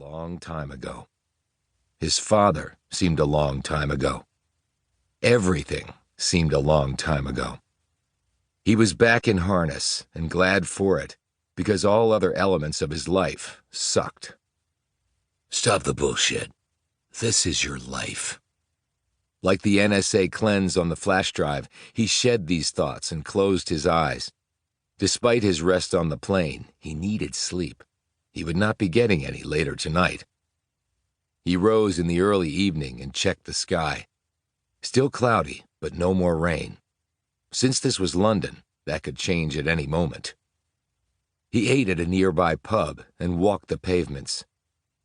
long time ago. His father seemed a long time ago. Everything seemed a long time ago. He was back in harness and glad for it, because all other elements of his life sucked. Stop the bullshit. This is your life. Like the NSA cleanse on the flash drive, he shed these thoughts and closed his eyes. Despite his rest on the plane, he needed sleep. He would not be getting any later tonight. He rose in the early evening and checked the sky. Still cloudy, but no more rain. Since this was London, that could change at any moment. He ate at a nearby pub and walked the pavements.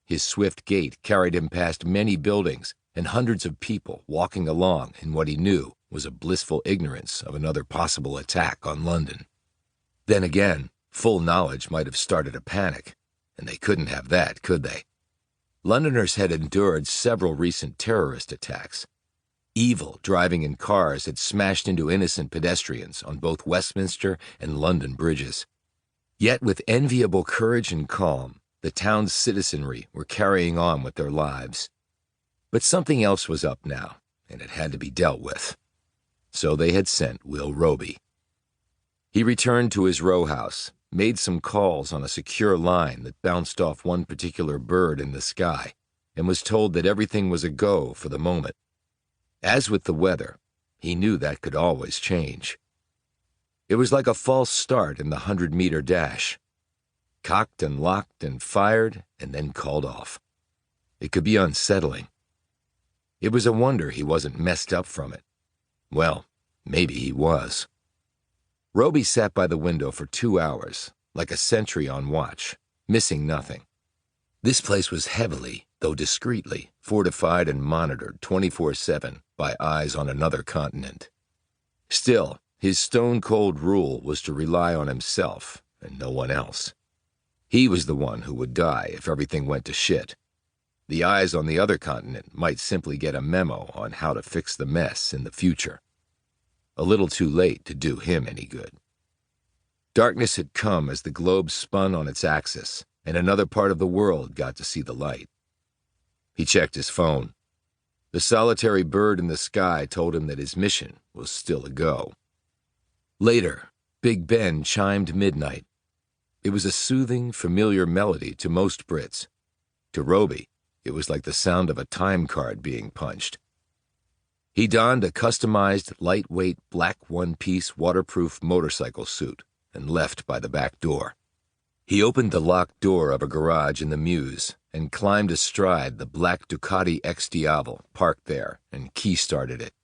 His swift gait carried him past many buildings and hundreds of people walking along in what he knew was a blissful ignorance of another possible attack on London. Then again, full knowledge might have started a panic, and they couldn't have that, could they? Londoners had endured several recent terrorist attacks. Evil driving in cars had smashed into innocent pedestrians on both Westminster and London bridges. Yet with enviable courage and calm, the town's citizenry were carrying on with their lives. But something else was up now, and it had to be dealt with. So they had sent Will Robie. He returned to his row house, made some calls on a secure line that bounced off one particular bird in the sky, and was told that everything was a go for the moment. As with the weather, he knew that could always change. It was like a false start in the 100-meter dash. Cocked and locked and fired, and then called off. It could be unsettling. It was a wonder he wasn't messed up from it. Well, maybe he was. Robie sat by the window for 2 hours, like a sentry on watch, missing nothing. This place was heavily, though discreetly, fortified and monitored 24/7 by eyes on another continent. Still, his stone-cold rule was to rely on himself and no one else. He was the one who would die if everything went to shit. The eyes on the other continent might simply get a memo on how to fix the mess in the future. A little too late to do him any good. Darkness had come as the globe spun on its axis, and another part of the world got to see the light. He checked his phone. The solitary bird in the sky told him that his mission was still a go. Later, Big Ben chimed midnight. It was a soothing, familiar melody to most Brits. To Robie, it was like the sound of a time card being punched. He donned a customized, lightweight, black one-piece waterproof motorcycle suit and left by the back door. He opened the locked door of a garage in the Mews and climbed astride the black Ducati X Diavel parked there and key-started it.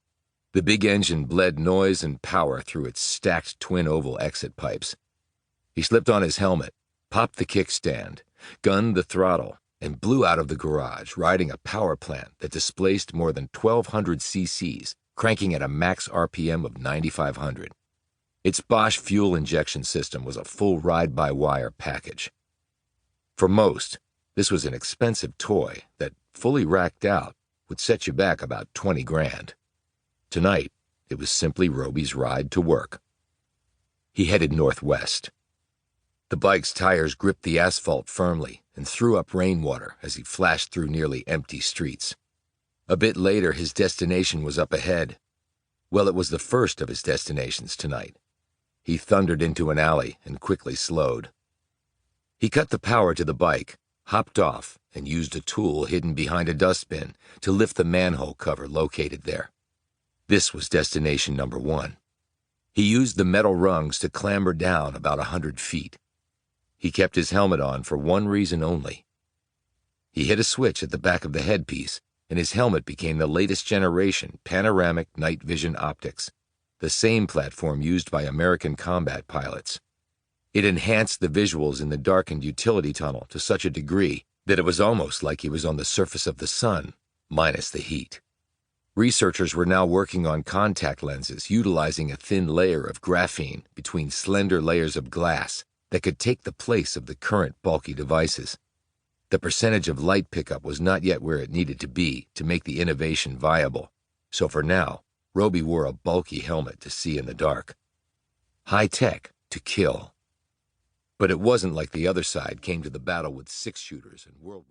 The big engine bled noise and power through its stacked twin-oval exit pipes. He slipped on his helmet, popped the kickstand, gunned the throttle, and blew out of the garage, riding a power plant that displaced more than 1,200 cc's, cranking at a max RPM of 9,500. Its Bosch fuel injection system was a full ride-by-wire package. For most, this was an expensive toy that, fully racked out, would set you back about 20 grand. Tonight, it was simply Robie's ride to work. He headed northwest. The bike's tires gripped the asphalt firmly and threw up rainwater as he flashed through nearly empty streets. A bit later, his destination was up ahead. Well, it was the first of his destinations tonight. He thundered into an alley and quickly slowed. He cut the power to the bike, hopped off, and used a tool hidden behind a dustbin to lift the manhole cover located there. This was destination number 1. He used the metal rungs to clamber down about 100 feet. He kept his helmet on for one reason only. He hit a switch at the back of the headpiece, and his helmet became the latest generation panoramic night vision optics, the same platform used by American combat pilots. It enhanced the visuals in the darkened utility tunnel to such a degree that it was almost like he was on the surface of the sun, minus the heat. Researchers were now working on contact lenses utilizing a thin layer of graphene between slender layers of glass that could take the place of the current bulky devices. The percentage of light pickup was not yet where it needed to be to make the innovation viable, so for now, Robie wore a bulky helmet to see in the dark. High tech to kill. But it wasn't like the other side came to the battle with 6-shooters and World War